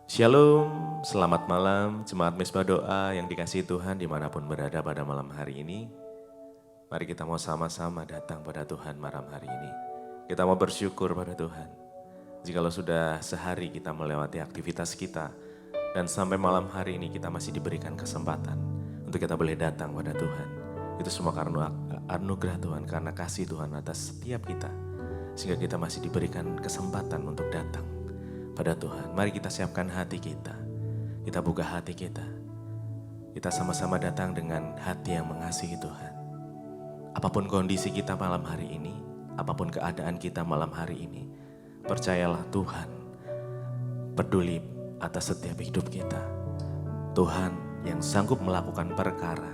Shalom, selamat malam Jemaat Mezbah Doa yang dikasihi Tuhan dimanapun berada pada malam hari ini. Mari kita mau sama-sama datang pada Tuhan malam hari ini. Kita mau bersyukur pada Tuhan. Jikalau sudah sehari kita melewati aktivitas kita dan sampai malam hari ini kita masih diberikan kesempatan untuk kita boleh datang pada Tuhan. Itu semua karena anugerah Tuhan, karena kasih Tuhan atas setiap kita. Sehingga kita masih diberikan kesempatan untuk datang pada Tuhan. Mari kita siapkan hati kita. Kita buka hati kita. Kita sama-sama datang dengan hati yang mengasihi Tuhan. Apapun kondisi kita malam hari ini, apapun keadaan kita malam hari ini, percayalah Tuhan peduli atas setiap hidup kita. Tuhan yang sanggup melakukan perkara.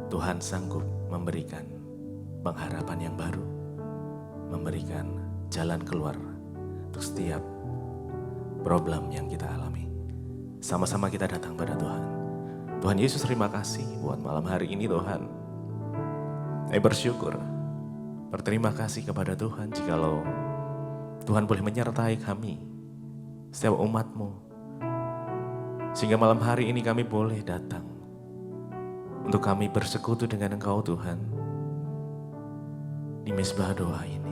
Tuhan sanggup memberikan pengharapan yang baru, memberikan jalan keluar untuk setiap problem yang kita alami. Sama-sama kita datang pada Tuhan. Tuhan Yesus, terima kasih buat malam hari ini Tuhan. Saya bersyukur, berterima kasih kepada Tuhan jikalau Tuhan boleh menyertai kami, setiap umat-Mu. Sehingga malam hari ini kami boleh datang untuk kami bersekutu dengan Engkau Tuhan di Mezbah Doa ini.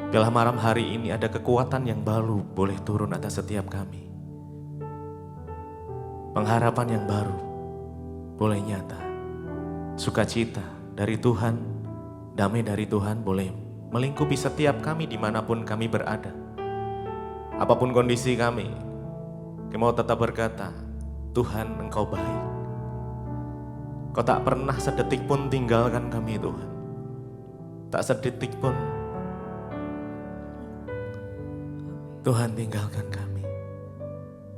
Biarlah malam hari ini ada kekuatan yang baru boleh turun atas setiap kami. Pengharapan yang baru boleh nyata. Sukacita dari Tuhan, damai dari Tuhan boleh melingkupi setiap kami dimanapun kami berada. Apapun kondisi kami mau tetap berkata, Tuhan Engkau baik. Kau tak pernah sedetik pun tinggalkan kami Tuhan. Tak sedetik pun Tuhan tinggalkan kami.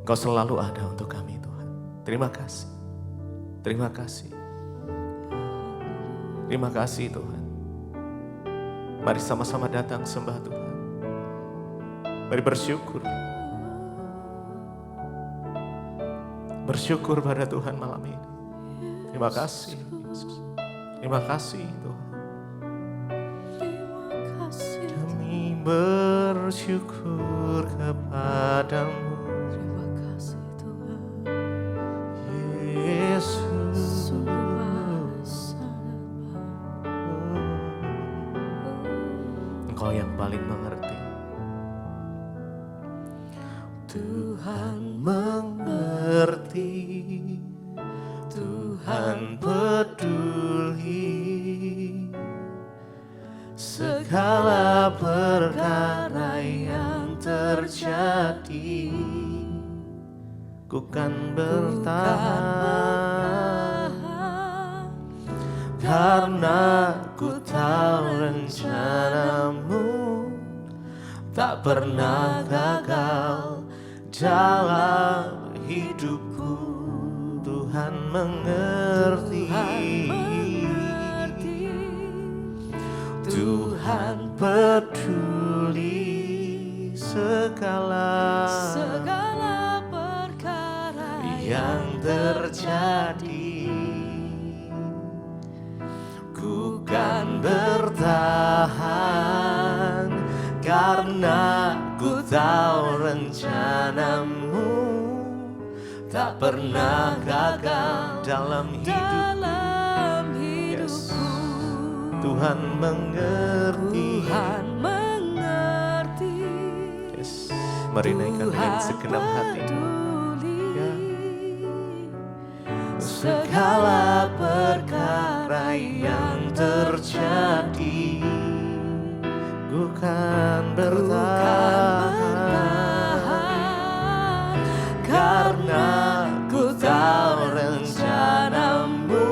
Engkau selalu ada untuk kami Tuhan. Terima kasih. Terima kasih. Terima kasih Tuhan. Mari sama-sama datang sembah Tuhan. Mari bersyukur. Bersyukur pada Tuhan malam ini. Terima kasih Yesus. Terima kasih Tuhan. Kami bersyukur kepadamu. Terima kasih Tuhan. Yesus. Engkau yang paling mengerti. Tuhan mengerti. Tuhan peduli. Segala perkara yang terjadi, ku kan bertahan, karena ku tahu rencanamu tak pernah gagal dalam hidupku. Tuhan mengerti. Tuhan peduli segala perkara yang terjadi. Ku kan bertahan karena ku tahu rencanamu tak pernah gagal dalam hidupku. Yes. Tuhan mengerti. Tuhan mengerti. Yes. Mari naikkan dengan segenap hati. Ya. Segala perkara yang terjadi, ku kan bertahan, karena ku tahu rencanamu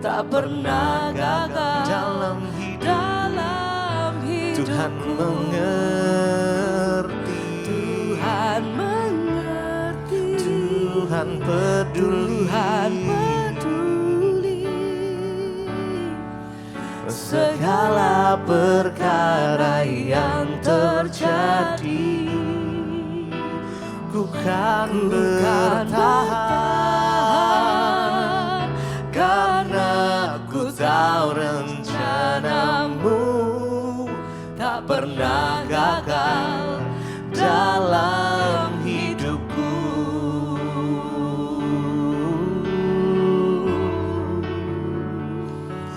tak pernah gagal dalam hidupku. Tuhan mengerti. Tuhan mengerti. Tuhan peduli. Tuhan peduli. Segala perkara yang terjadi, ku kan bertahan, karena ku tahu rencanamu tak pernah gagal dalam hidupku.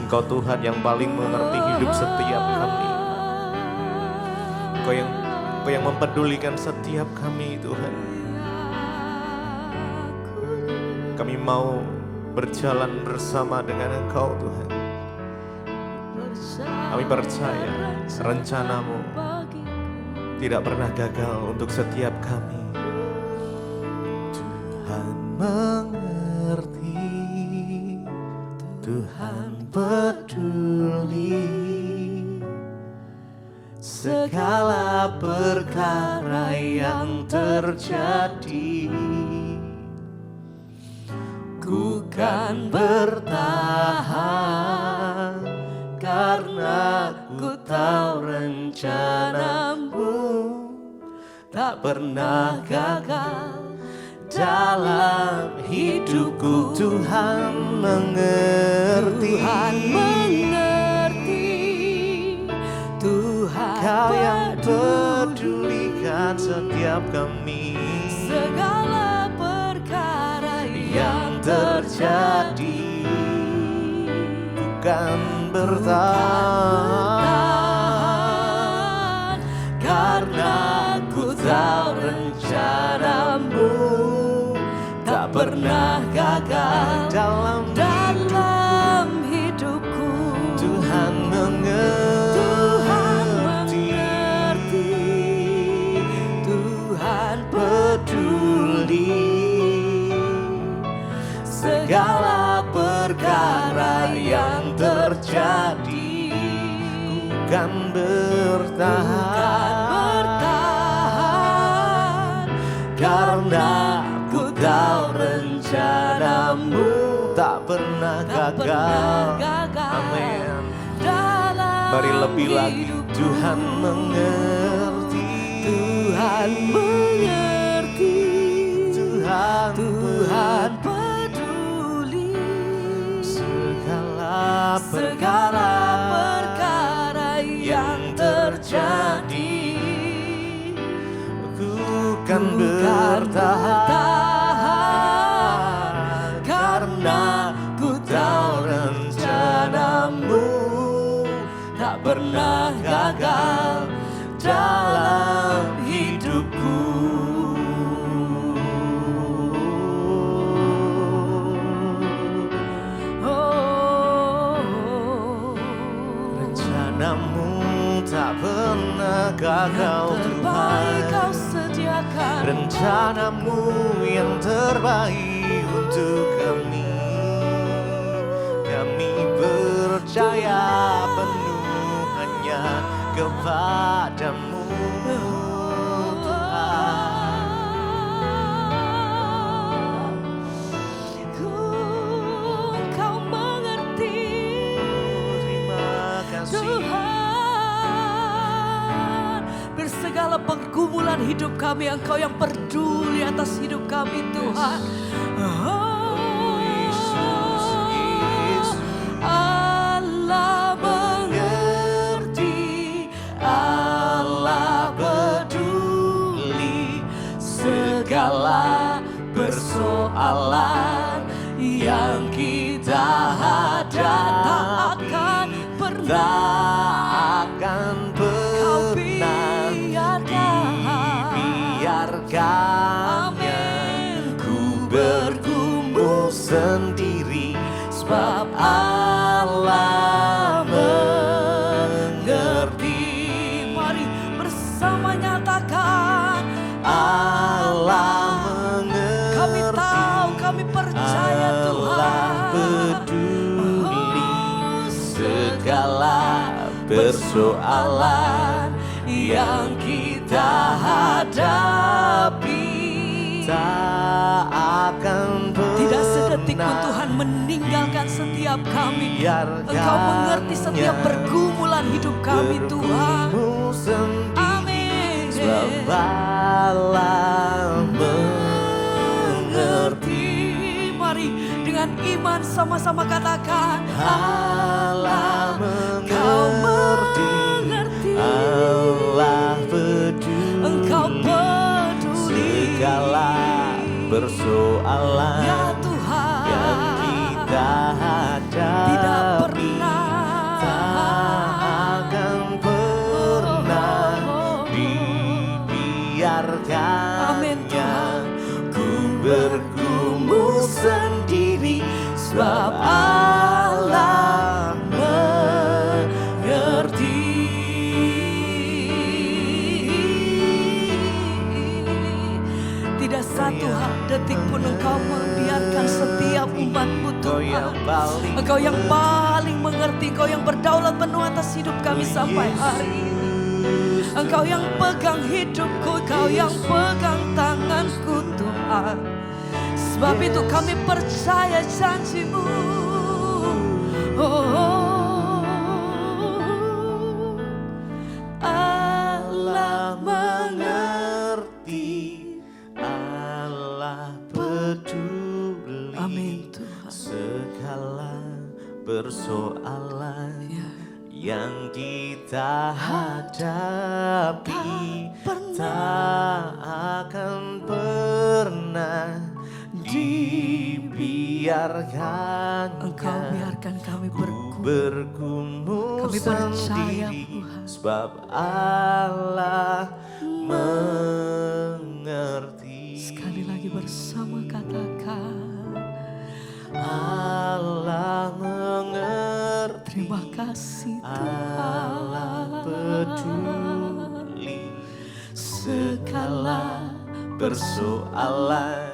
Engkau Tuhan yang paling mengerti hidup setiap kami. Engkau yang mempedulikan setiap kami Tuhan. Kami mau berjalan bersama dengan Engkau Tuhan. Kami percaya rencanamu tidak pernah gagal untuk setiap kami. Tuhan mengerti, Tuhan peduli segala perkara yang terjadi. Ku kan bertahan karena ku tahu rencanamu tak pernah gagal dalam hidupku. Tuhan mengerti, Tuhan mengerti, Tuhan Kau yang peduli pedulikan setiap kami. segala perkara Yang terjadi bukan bertahan karena ku tahu rencanamu tak pernah gagal dalam hidupku. Tuhan mengerti, Tuhan peduli segala perkara yang terjadi. Bukan bertahan karena ku tahu rencanamu tak pernah gagal. Amin. Mari lebih lagi. Tuhan mengerti, Tuhan mengerti, Tuhan peduli segala segala perkara perkara yang terjadi. Ku kan bertahan karena ku tahu rencanamu tak pernah gagal dalam hidupku. Rencanamu tak pernah gagal Terbaik Tuhan. Kau sediakan Rencanamu yang terbaik untuk kami. Kami percaya penuh hanya kepadamu Tuhan. Kau mengerti Terima kasih. Tuhan, bersegala pergumulan hidup kami, Engkau yang peduli atas hidup kami Tuhan. Yesus, Yesus. Allah mengerti, Allah peduli segala persoalan yang kita hadapi. Tak akan Kau pernah dibiarkannya. Amin. Ku bergumul sendiri sebab Allah mengerti. Mari bersama nyatakan Allah mengerti. Kami tahu, kami percaya Allah Tuhan. peduli segala persoalan yang kita hadapi. Tak akan pernah Tidak sedetik pun Tuhan meninggalkan setiap kami. Engkau mengerti setiap pergumulan hidup kami Tuhan. bergumul sendiri Amin. sebab Allah mengerti. Mari dengan iman sama-sama katakan Allah Kau mengerti, mengerti, Allah peduli Engkau peduli segala persoalan ya Tuhan, yang kita hadapi tidak pernah akan pernah dibiarkannya ku bergumul sendiri, sebab Allah mengerti. Tidak satu detik pun Engkau membiarkan setiap umat-Mu Tuhan. Engkau yang paling mengerti, Engkau yang berdaulat penuh atas hidup kami sampai hari ini. Engkau yang pegang hidupku, Engkau yang pegang tanganku Tuhan. Sebab itu kami percaya janji-Mu. Allah mengerti, Allah peduli. Amin Tuhan. Segala persoalan yang kita hadapi tak akan pernah dibiarkan. Engkau biarkan kami bergumul kami percaya sendiri, Tuhan. sebab Allah mengerti. Sekali lagi bersama katakan, Allah mengerti. terima kasih Allah Tuhan. peduli segala persoalan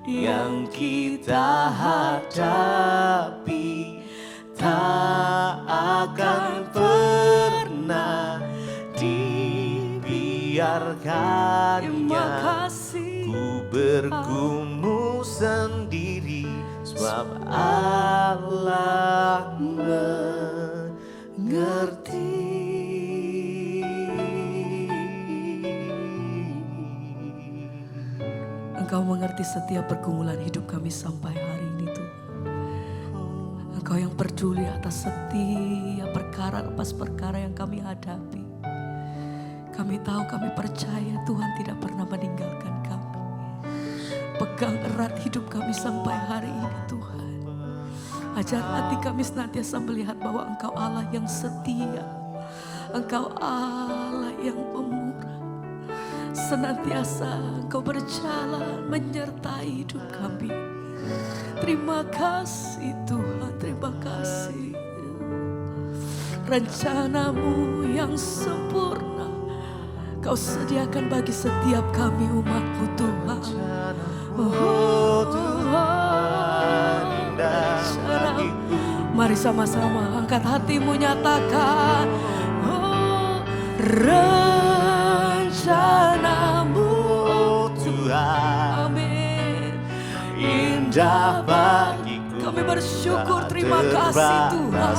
yang kita hadapi tak akan pernah dibiarkannya. Terima kasih. Ku bergumul sendiri, sebab Allah mengerti. Engkau mengerti setiap pergumulan hidup kami sampai hari ini Tuhan. Engkau yang peduli atas setiap perkara lepas perkara yang kami hadapi. Kami tahu, kami percaya Tuhan tidak pernah meninggalkan kami. Pegang erat hidup kami sampai hari ini Tuhan. Ajar hati kami senantiasa melihat bahwa Engkau Allah yang setia. Engkau Allah yang pemurah. Senantiasa Engkau berjalan menyertai hidup kami. Terima kasih Tuhan, terima kasih. Rencana-Mu yang sempurna Kau sediakan bagi setiap kami umat-Mu Tuhan. Mari sama-sama angkat hatimu, nyatakan rencana-Mu Tuhan, amin. indah bagiku. Kami bersyukur, terima kasih Tuhan.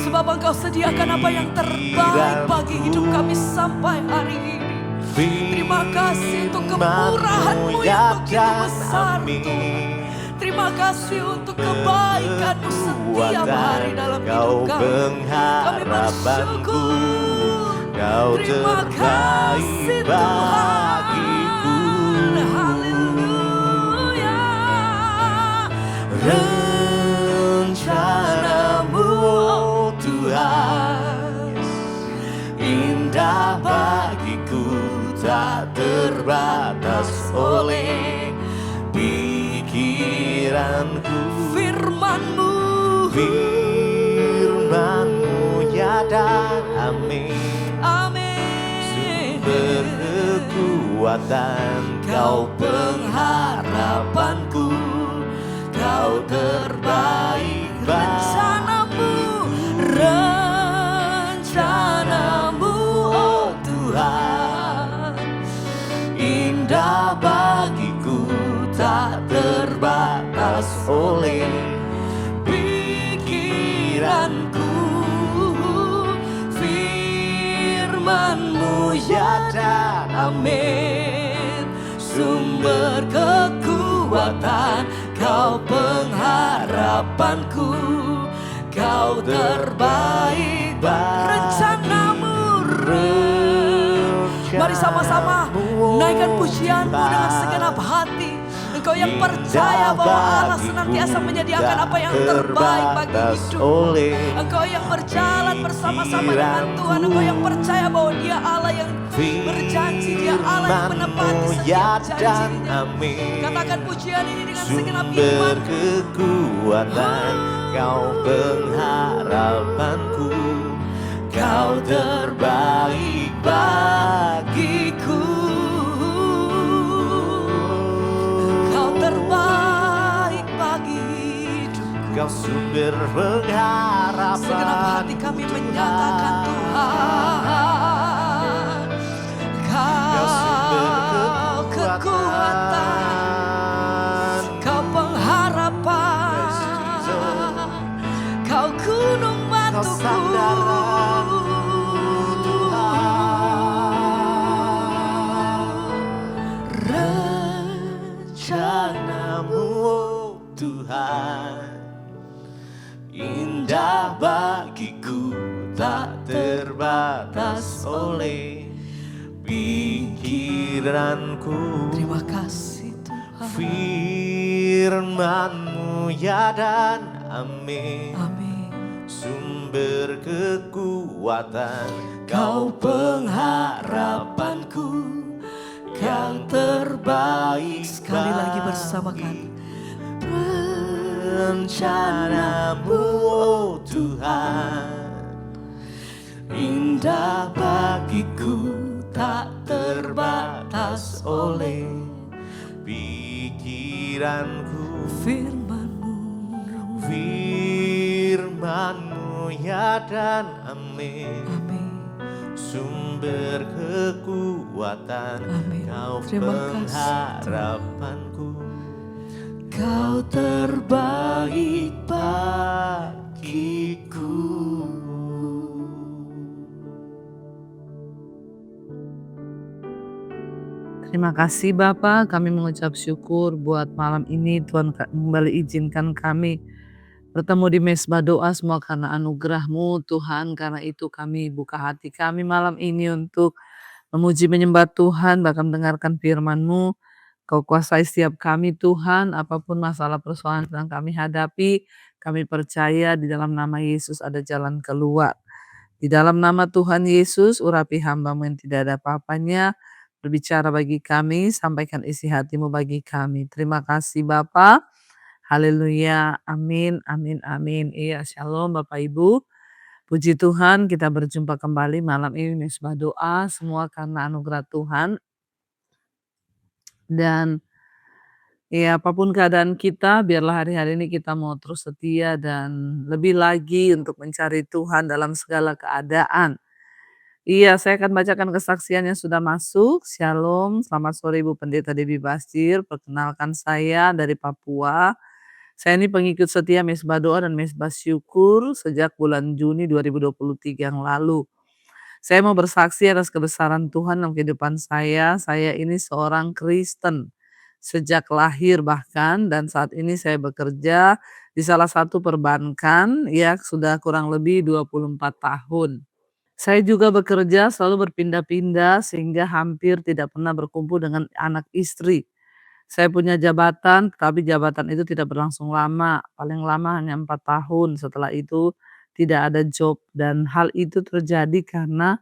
Sebab Engkau sediakan apa yang terbaik bagi hidup kami sampai hari ini. Terima kasih untuk kemurahan-Mu yang begitu besar Tuhan. Terima kasih untuk kebaikan-Mu setiap hari dalam hidup kami. Kami bersyukur. Terima kasih Tuhan. Haleluya. Rencana-Mu Tuhan, indah bagiku, tak terbatas oleh pikiranku. Firman-Mu, Firman-Mu ya dan amin. amin. Berkekuatan, Kau pengharapanku, Kau terbaik Rencana-Mu, rencana-Mu oh Tuhan, indah bagiku, tak terbatas oleh pikiranku. Firman-Mu ya dan amin. Sumber kekuatan, Kau pengharapanku, Kau terbaik. Rencana-Mu, mari sama-sama Naikkan pujianmu dengan segenap hati. Engkau yang percaya bahwa Allah senantiasa menyediakan apa yang terbaik bagi hidupmu. Engkau yang berjalan bersama-sama dengan Tuhan. Engkau yang percaya bahwa Dia Allah yang berjanji, Dia Allah yang menepati setiap janjinya. Katakan pujian ini dengan segenap iman. Kekuatan, Kau pengharapanku, Kau terbaik bagiku. Kau terbaik bagi hidupku. Kau sumber pengharapan. Segenap hati kami menyatakan Tuhan, Kau kekuatan, Kau pengharapan, Kau gunung batuku. Rencanamu, oh Tuhan, indah bagiku, tak terbatas oleh pikiranku. Terima kasih Tuhan. Firman-Mu ya dan amin. Amin. Sumber kekuatan, Kau pengharapanku, yang terbaik. Sekali lagi bersama kami. Rencana-Mu, oh Tuhan, indah bagiku, tak terbatas oleh pikiranku. Firman-Mu, Firman-Mu ya dan amin. amin. Sumber kekuatan, Amin. Kau Terima kasih, pengharapanku, Kau terbaik bagiku. Terima kasih Bapa, kami mengucap syukur buat malam ini. Tuhan kembali izinkan kami bertemu di mesbah doa, semua karena anugerah-Mu Tuhan. Karena itu kami buka hati kami malam ini untuk memuji menyembah Tuhan, bahkan mendengarkan firman-Mu. Kau kuasai setiap kami Tuhan, apapun masalah persoalan yang kami hadapi, kami percaya di dalam nama Yesus ada jalan keluar. Di dalam nama Tuhan Yesus, urapi hamba-Mu yang tidak ada apa-apanya, berbicara bagi kami, sampaikan isi hati-Mu bagi kami. Terima kasih Bapa. Haleluya, amin, amin, amin. Iya, shalom Bapak Ibu. Puji Tuhan, kita berjumpa kembali malam ini mesbah doa, semua karena anugerah Tuhan. Dan ya apapun keadaan kita, biarlah hari-hari ini kita mau terus setia dan lebih lagi untuk mencari Tuhan dalam segala keadaan. Iya, saya akan bacakan kesaksian yang sudah masuk. Shalom, selamat sore Ibu Pendeta Debbie Basir. Perkenalkan saya dari Papua. Saya ini pengikut setia mesbah doa dan mesbah syukur sejak bulan Juni 2023 yang lalu. Saya mau bersaksi atas kebesaran Tuhan dalam kehidupan saya. Saya ini seorang Kristen sejak lahir bahkan, dan saat ini saya bekerja di salah satu perbankan ya sudah kurang lebih 24 tahun. Saya juga bekerja selalu berpindah-pindah sehingga hampir tidak pernah berkumpul dengan anak istri. Saya punya jabatan, tapi jabatan itu tidak berlangsung lama, paling lama hanya 4 tahun. Setelah itu tidak ada job, dan hal itu terjadi karena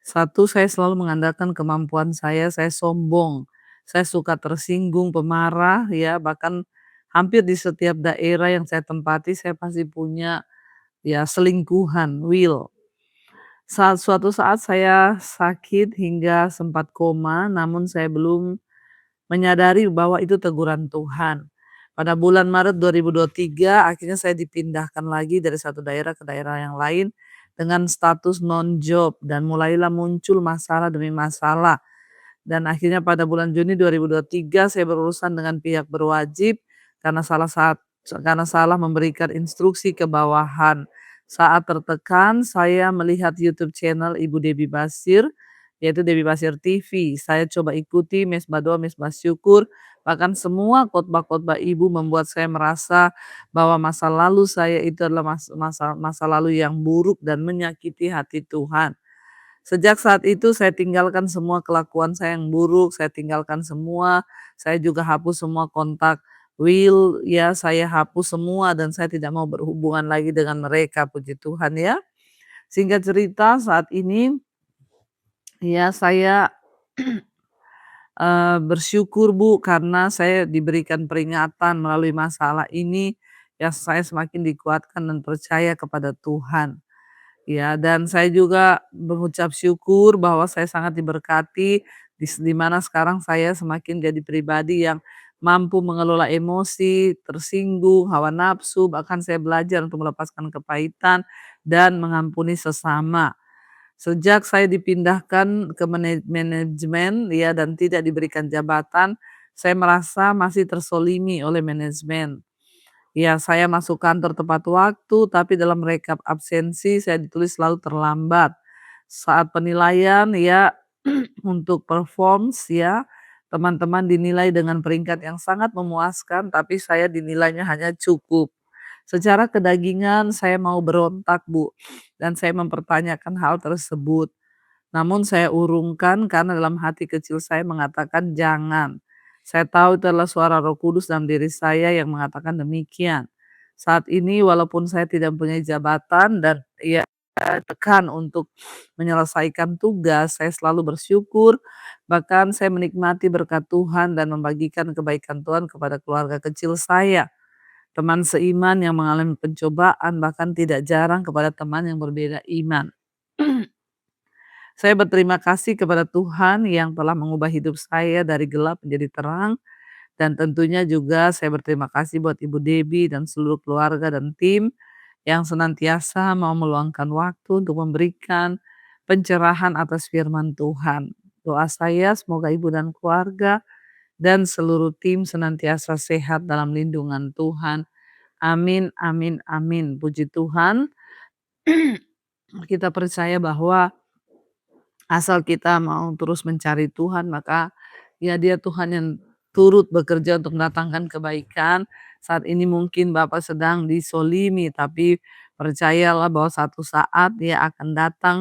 satu, saya selalu mengandalkan kemampuan saya sombong, saya suka tersinggung, pemarah ya, bahkan hampir di setiap daerah yang saya tempati saya pasti punya ya selingkuhan, will. Suatu saat saya sakit hingga sempat koma, namun saya belum menyadari bahwa itu teguran Tuhan. Pada bulan Maret 2023 akhirnya saya dipindahkan lagi dari satu daerah ke daerah yang lain dengan status non-job, dan mulailah muncul masalah demi masalah. Dan akhirnya pada bulan Juni 2023 saya berurusan dengan pihak berwajib karena salah memberikan instruksi ke bawahan. Saat tertekan, saya melihat YouTube channel Ibu Debbie Basir, yaitu Debbie Basir TV. Saya coba ikuti mesbah doa, mesbah syukur, bahkan semua khotbah-khotbah Ibu membuat saya merasa bahwa masa lalu saya itu adalah masa lalu yang buruk dan menyakiti hati Tuhan. Sejak saat itu saya tinggalkan semua kelakuan saya yang buruk, saya tinggalkan semua, saya juga hapus semua kontak Will, ya saya hapus semua dan saya tidak mau berhubungan lagi dengan mereka, puji Tuhan ya. Singkat cerita saat ini, ya saya bersyukur Bu, karena saya diberikan peringatan melalui masalah ini, ya saya semakin dikuatkan dan percaya kepada Tuhan. Ya, dan saya juga mengucap syukur bahwa saya sangat diberkati, di mana sekarang saya semakin jadi pribadi yang mampu mengelola emosi, tersinggung, hawa nafsu, bahkan saya belajar untuk melepaskan kepahitan dan mengampuni sesama. Sejak saya dipindahkan ke manajemen ya dan tidak diberikan jabatan, saya merasa masih tersolimi oleh manajemen. Ya, saya masuk kantor tepat waktu, tapi dalam rekap absensi saya ditulis selalu terlambat. Saat penilaian ya untuk performs ya, teman-teman dinilai dengan peringkat yang sangat memuaskan, tapi saya dinilainya hanya cukup. Secara kedagingan saya mau berontak Bu, dan saya mempertanyakan hal tersebut. Namun saya urungkan karena dalam hati kecil saya mengatakan jangan. Saya tahu itu adalah suara Roh Kudus dalam diri saya yang mengatakan demikian. Saat ini walaupun saya tidak mempunyai jabatan dan ya tekan untuk menyelesaikan tugas, saya selalu bersyukur, bahkan saya menikmati berkat Tuhan dan membagikan kebaikan Tuhan kepada keluarga kecil saya. Teman seiman yang mengalami pencobaan bahkan tidak jarang kepada teman yang berbeda iman. Saya berterima kasih kepada Tuhan yang telah mengubah hidup saya dari gelap menjadi terang, dan tentunya juga saya berterima kasih buat Ibu Debbie dan seluruh keluarga dan tim yang senantiasa mau meluangkan waktu untuk memberikan pencerahan atas firman Tuhan. Doa saya semoga Ibu dan keluarga dan seluruh tim senantiasa sehat dalam lindungan Tuhan. Amin, amin, amin. Puji Tuhan, kita percaya bahwa asal kita mau terus mencari Tuhan, maka ya Dia Tuhan yang turut bekerja untuk mendatangkan kebaikan. Saat ini mungkin Bapak sedang disolimi, tapi percayalah bahwa satu saat Dia akan datang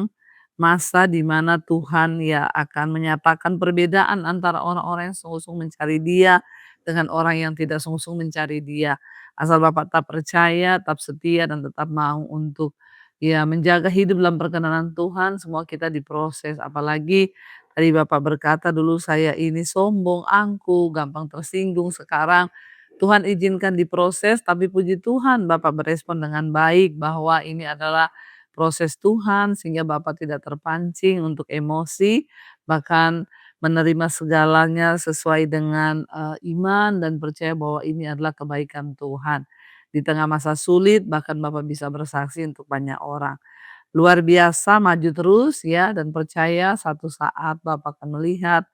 masa di mana Tuhan ya akan menyatakan perbedaan antara orang-orang yang sungguh-sungguh mencari Dia dengan orang yang tidak sungguh-sungguh mencari Dia. Asal Bapak tetap percaya, tetap setia dan tetap mau untuk ya, menjaga hidup dalam perkenanan Tuhan, semua kita diproses. Apalagi tadi Bapak berkata, "Dulu saya ini sombong, angkuh, gampang tersinggung." Sekarang Tuhan izinkan diproses, tapi puji Tuhan Bapak berespon dengan baik bahwa ini adalah proses Tuhan sehingga Bapak tidak terpancing untuk emosi, bahkan menerima segalanya sesuai dengan, iman dan percaya bahwa ini adalah kebaikan Tuhan. Di tengah masa sulit bahkan Bapak bisa bersaksi untuk banyak orang. Luar biasa maju terus ya dan percaya satu saat Bapak akan melihat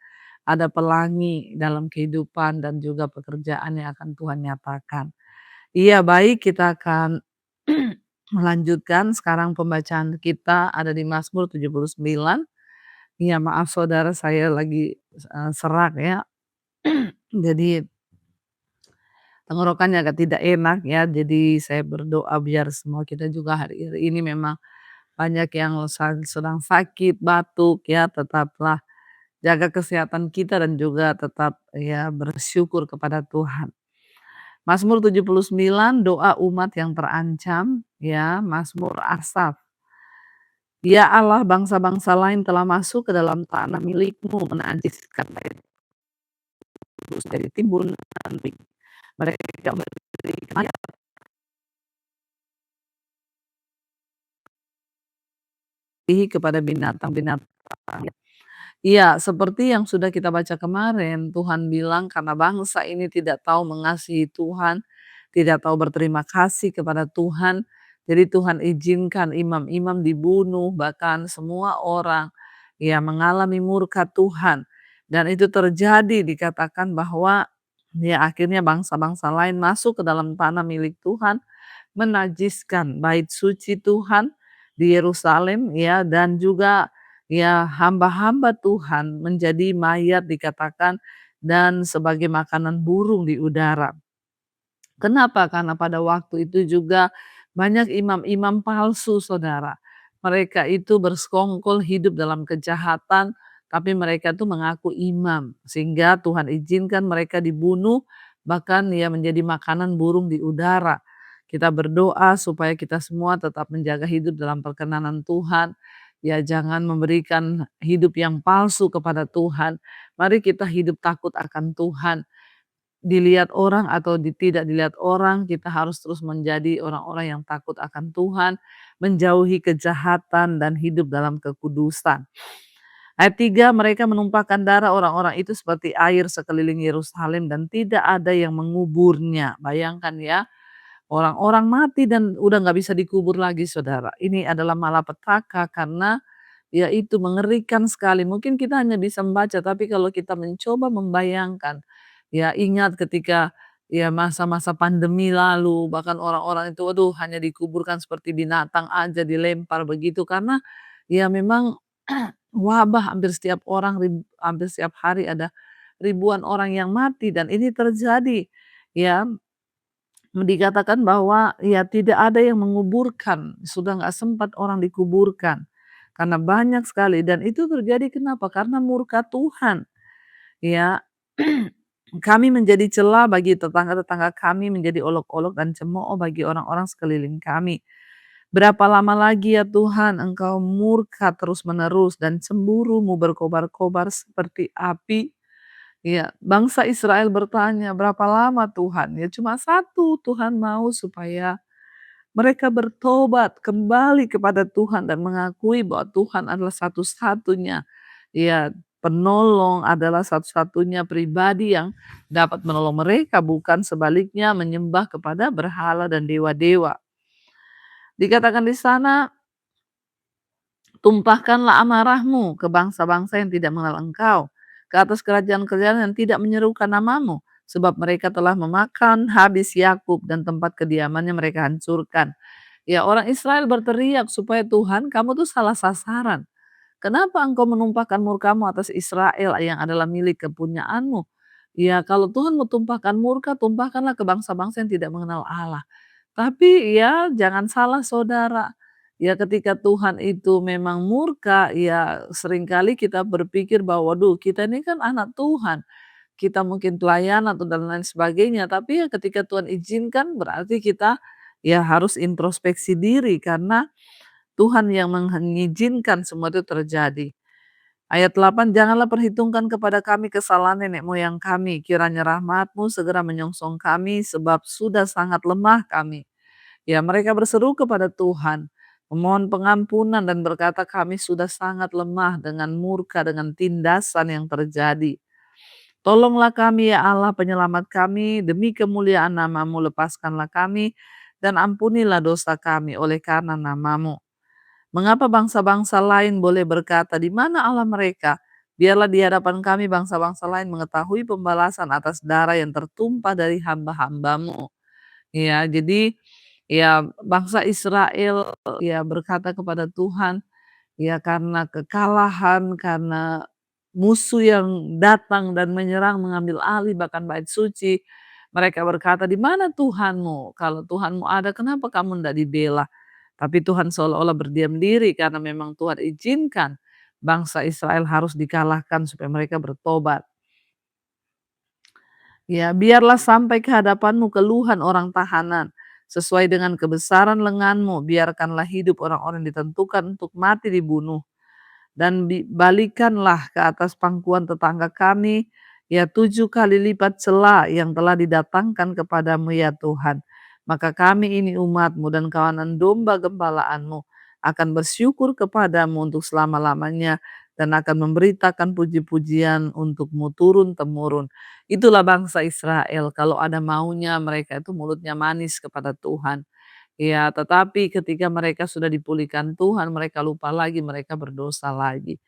ada pelangi dalam kehidupan dan juga pekerjaan yang akan Tuhan nyatakan. Iya baik, kita akan melanjutkan sekarang pembacaan kita ada di Mazmur 79. Iya maaf saudara saya lagi, serak ya. Jadi tenggorokannya agak tidak enak ya, jadi saya berdoa biar semua kita juga hari ini memang banyak yang sedang sakit, batuk ya, tetaplah jaga kesehatan kita dan juga tetap ya bersyukur kepada Tuhan. Mazmur 79 doa umat yang terancam ya, Mazmur Asaf. Ya Allah, bangsa-bangsa lain telah masuk ke dalam tanah milikmu, menajiskan bait kudus dari timbunan mereka berikan kepada binatang-binatang. Iya, seperti yang sudah kita baca kemarin, Tuhan bilang karena bangsa ini tidak tahu mengasihi Tuhan, tidak tahu berterima kasih kepada Tuhan, jadi Tuhan izinkan imam-imam dibunuh, bahkan semua orang ya mengalami murka Tuhan. Dan itu terjadi dikatakan bahwa ya akhirnya bangsa-bangsa lain masuk ke dalam tanah milik Tuhan, menajiskan bait suci Tuhan di Yerusalem ya dan juga ya hamba-hamba Tuhan menjadi mayat dikatakan dan sebagai makanan burung di udara. Kenapa? Karena pada waktu itu juga banyak imam-imam palsu Saudara. mereka itu bersekongkol hidup dalam kejahatan, tapi mereka tuh mengaku imam. Sehingga Tuhan izinkan mereka dibunuh, bahkan ya menjadi makanan burung di udara. Kita berdoa supaya kita semua tetap menjaga hidup dalam perkenanan Tuhan. Ya jangan memberikan hidup yang palsu kepada Tuhan. Mari kita hidup takut akan Tuhan. Dilihat orang atau tidak dilihat orang, kita harus terus menjadi orang-orang yang takut akan Tuhan, menjauhi kejahatan dan hidup dalam kekudusan. Ayat 3, mereka menumpahkan darah orang-orang itu seperti air sekeliling Yerusalem dan tidak ada yang menguburnya. Bayangkan ya, orang-orang mati dan udah nggak bisa dikubur lagi saudara. Ini adalah malapetaka karena ya itu mengerikan sekali. Mungkin kita hanya bisa membaca, tapi kalau kita mencoba membayangkan, ya ingat ketika ya masa-masa pandemi lalu, bahkan orang-orang itu waduh hanya dikuburkan seperti binatang aja, dilempar begitu karena ya memang wabah hampir setiap orang, hampir setiap hari ada ribuan orang yang mati dan ini terjadi ya. Dikatakan bahwa ya tidak ada yang menguburkan, sudah nggak sempat orang dikuburkan. Karena banyak sekali dan itu terjadi kenapa? Karena murka Tuhan. Ya, kami menjadi celah bagi tetangga-tetangga kami, menjadi olok-olok dan cemooh bagi orang-orang sekeliling kami. Berapa lama lagi ya Tuhan Engkau murka terus-menerus dan cemburumu berkobar-kobar seperti api. Ya, bangsa Israel bertanya, "Berapa lama Tuhan?" Ya cuma satu, Tuhan mau supaya mereka bertobat kembali kepada Tuhan dan mengakui bahwa Tuhan adalah satu-satunya, ya penolong, adalah satu-satunya pribadi yang dapat menolong mereka, bukan sebaliknya menyembah kepada berhala dan dewa-dewa. Dikatakan di sana, tumpahkanlah amarahmu ke bangsa-bangsa yang tidak mengenal engkau, ke atas kerajaan-kerajaan yang tidak menyerukan namamu, sebab mereka telah memakan habis Yakub dan tempat kediamannya mereka hancurkan. Ya orang Israel berteriak supaya Tuhan kamu tuh salah sasaran. Kenapa engkau menumpahkan murkamu atas Israel yang adalah milik kepunyaanmu? Ya kalau Tuhan mau tumpahkan murka, tumpahkanlah ke bangsa-bangsa yang tidak mengenal Allah. Tapi ya jangan salah saudara, ya ketika Tuhan itu memang murka, ya seringkali kita berpikir bahwa, "Waduh kita ini kan anak Tuhan, kita mungkin pelayan atau dan lain sebagainya." Tapi ya ketika Tuhan izinkan berarti kita ya harus introspeksi diri karena Tuhan yang mengizinkan semua itu terjadi. Ayat 8, janganlah perhitungkan kepada kami kesalahan nenek moyang kami, kiranya rahmatmu segera menyongsong kami sebab sudah sangat lemah kami. Ya, mereka berseru kepada Tuhan, memohon pengampunan dan berkata, kami sudah sangat lemah dengan murka, dengan tindasan yang terjadi. Tolonglah kami ya Allah penyelamat kami, demi kemuliaan namamu lepaskanlah kami, dan ampunilah dosa kami oleh karena namamu. Mengapa bangsa-bangsa lain boleh berkata, di mana Allah mereka? Biarlah di hadapan kami bangsa-bangsa lain mengetahui pembalasan atas darah yang tertumpah dari hamba-hambamu. Ya, jadi ya bangsa Israel ya berkata kepada Tuhan, ya karena kekalahan, karena musuh yang datang dan menyerang mengambil alih bahkan bait suci. Mereka berkata, di mana Tuhanmu? Kalau Tuhanmu ada, kenapa kamu tidak dibela? Tapi Tuhan seolah-olah berdiam diri karena memang Tuhan izinkan bangsa Israel harus dikalahkan supaya mereka bertobat. Ya, biarlah sampai ke hadapanmu keluhan orang tahanan. Sesuai dengan kebesaran lenganmu, biarkanlah hidup orang-orang yang ditentukan untuk mati dibunuh. Dan balikanlah ke atas pangkuan tetangga kami, ya 7 kali lipat celah yang telah didatangkan kepadamu ya Tuhan. Maka kami ini umatmu dan kawanan domba gembalaanmu akan bersyukur kepadamu untuk selama-lamanya dan akan memberitakan puji-pujian untukmu turun-temurun. Itulah bangsa Israel, kalau ada maunya mereka itu mulutnya manis kepada Tuhan. Ya, tetapi ketika mereka sudah dipulihkan Tuhan, mereka lupa lagi, mereka berdosa lagi.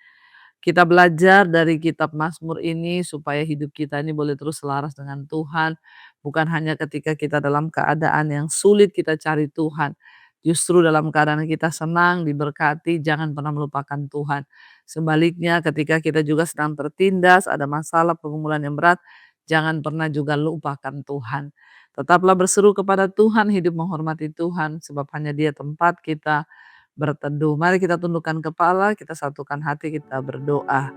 Kita belajar dari kitab Mazmur ini supaya hidup kita ini boleh terus selaras dengan Tuhan. Bukan hanya ketika kita dalam keadaan yang sulit kita cari Tuhan. Justru dalam keadaan kita senang, diberkati, jangan pernah melupakan Tuhan. Sebaliknya ketika kita juga sedang tertindas, ada masalah pergumulan yang berat, jangan pernah juga lupakan Tuhan. Tetaplah berseru kepada Tuhan, hidup menghormati Tuhan, sebab hanya Dia tempat kita berteduh. Mari kita tundukkan kepala, kita satukan hati, kita berdoa.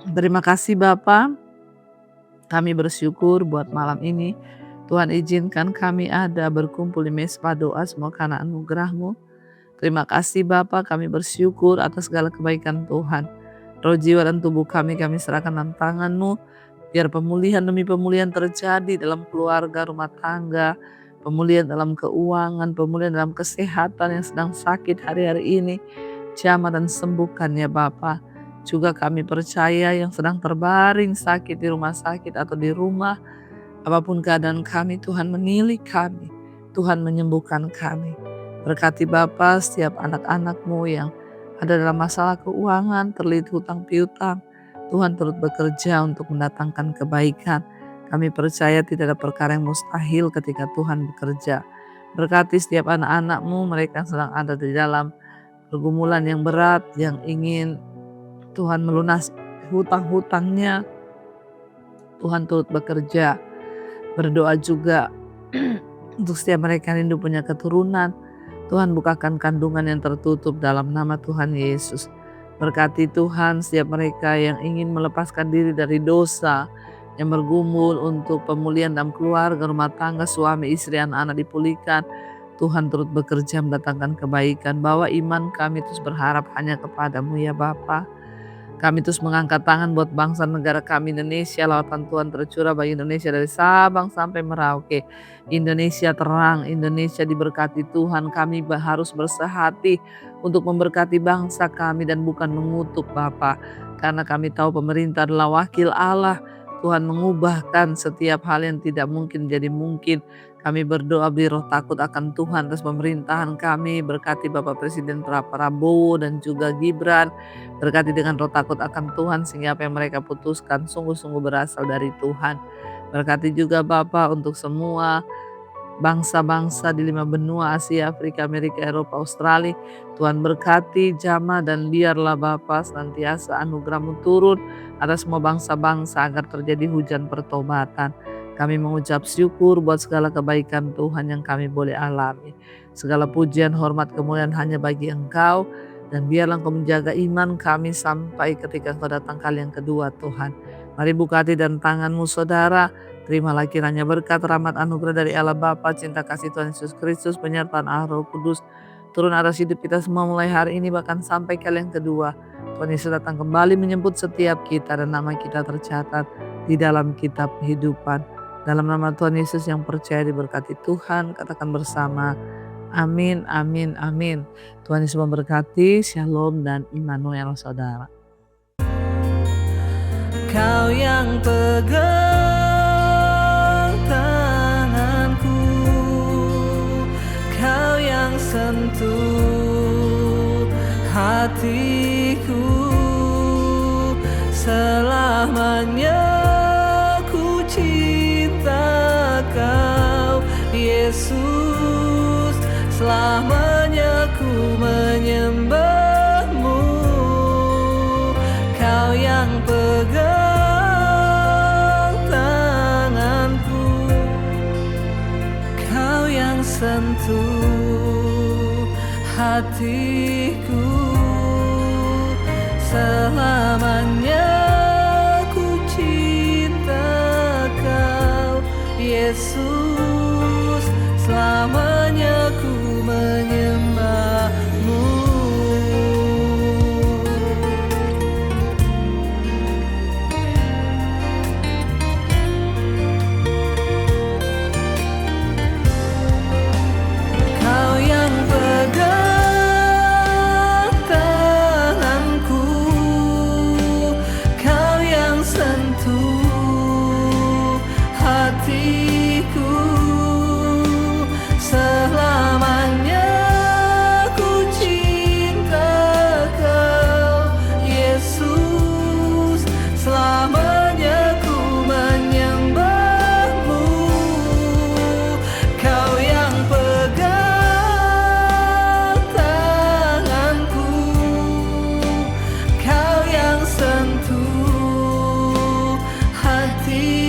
Terima kasih Bapa, kami bersyukur buat malam ini. Tuhan izinkan kami ada berkumpul di mesbah doa semua karena anugerah-Mu. Terima kasih Bapa, kami bersyukur atas segala kebaikan Tuhan. Roh, jiwa, dan tubuh kami serahkan dalam tangan-Mu. Biar pemulihan demi pemulihan terjadi dalam keluarga, rumah tangga, pemulihan dalam keuangan, pemulihan dalam kesehatan yang sedang sakit hari-hari ini. Jamah dan sembuhkan ya Bapa. Juga kami percaya yang sedang terbaring sakit di rumah sakit atau di rumah, apapun keadaan kami, Tuhan menilik kami, Tuhan menyembuhkan kami. Berkati Bapa setiap anak-anak-Mu yang ada dalam masalah keuangan, terlilit hutang piutang, Tuhan turut bekerja untuk mendatangkan kebaikan. Kami percaya tidak ada perkara yang mustahil ketika Tuhan bekerja. Berkati setiap anak-anak-Mu, mereka yang sedang ada di dalam pergumulan yang berat, yang ingin Tuhan melunasi hutang-hutangnya. Tuhan turut bekerja. Berdoa juga untuk setiap mereka yang rindu punya keturunan. Tuhan bukakan kandungan yang tertutup dalam nama Tuhan Yesus. Berkati Tuhan setiap mereka yang ingin melepaskan diri dari dosa, yang bergumul untuk pemulihan dalam keluarga, rumah tangga, suami, istri, anak-anak dipulihkan. Tuhan turut bekerja mendatangkan kebaikan. Bawa iman kami terus berharap hanya kepadamu ya Bapa. Kami terus mengangkat tangan buat bangsa negara kami Indonesia. Lawatan Tuhan tercurah bagi Indonesia dari Sabang sampai Merauke. Indonesia terang, Indonesia diberkati Tuhan. Kami harus bersehati untuk memberkati bangsa kami dan bukan mengutuk Bapa. Karena kami tahu pemerintah adalah wakil Allah. Tuhan mengubahkan setiap hal yang tidak mungkin jadi mungkin. Kami berdoa beri roh takut akan Tuhan atas pemerintahan kami. Berkati Bapak Presiden Prabowo dan juga Gibran. Berkati dengan roh takut akan Tuhan sehingga apa yang mereka putuskan sungguh-sungguh berasal dari Tuhan. Berkati juga Bapak untuk semua bangsa-bangsa di 5 benua Asia, Afrika, Amerika, Eropa, Australia. Tuhan berkati, jamah, dan biarlah Bapa senantiasa anugerah-Mu turun atas semua bangsa-bangsa agar terjadi hujan pertobatan. Kami mengucap syukur buat segala kebaikan Tuhan yang kami boleh alami. Segala pujian, hormat, kemuliaan hanya bagi Engkau. Dan biarlah Engkau menjaga iman kami sampai ketika Engkau datang kali yang kedua Tuhan. Mari buka hati dan tangan-Mu saudara. Terimalah kiranya berkat, rahmat, anugerah dari Allah Bapa, cinta kasih Tuhan Yesus Kristus, penyertaan Allah Roh Kudus turun atas hidup kita semua mulai hari ini bahkan sampai kali yang kedua. Tuhan Yesus datang kembali menyebut setiap kita dan nama kita tercatat di dalam kitab kehidupan. Dalam nama Tuhan Yesus yang percaya diberkati Tuhan, katakan bersama, amin, amin, amin. Tuhan Yesus memberkati, shalom dan Immanuel saudara. Kau yang pegang tanganku, Kau yang sentuh hatiku, selamanya ku cinta Kau Yesus, selamanya ku menyembah-Mu. Kau yang pegang tanganku, Kau yang sentuh hatiku, selamanya ku cinta Kau Yesus, selamanya ku menyembah-Mu. Kau yang pegang tanganku, Kau yang sentuh hatiku, selamanya ku cinta Kau Yesus, selamanya ku menyembah-Mu. Kau yang pegang tanganku, Kau yang sentuh hatiku,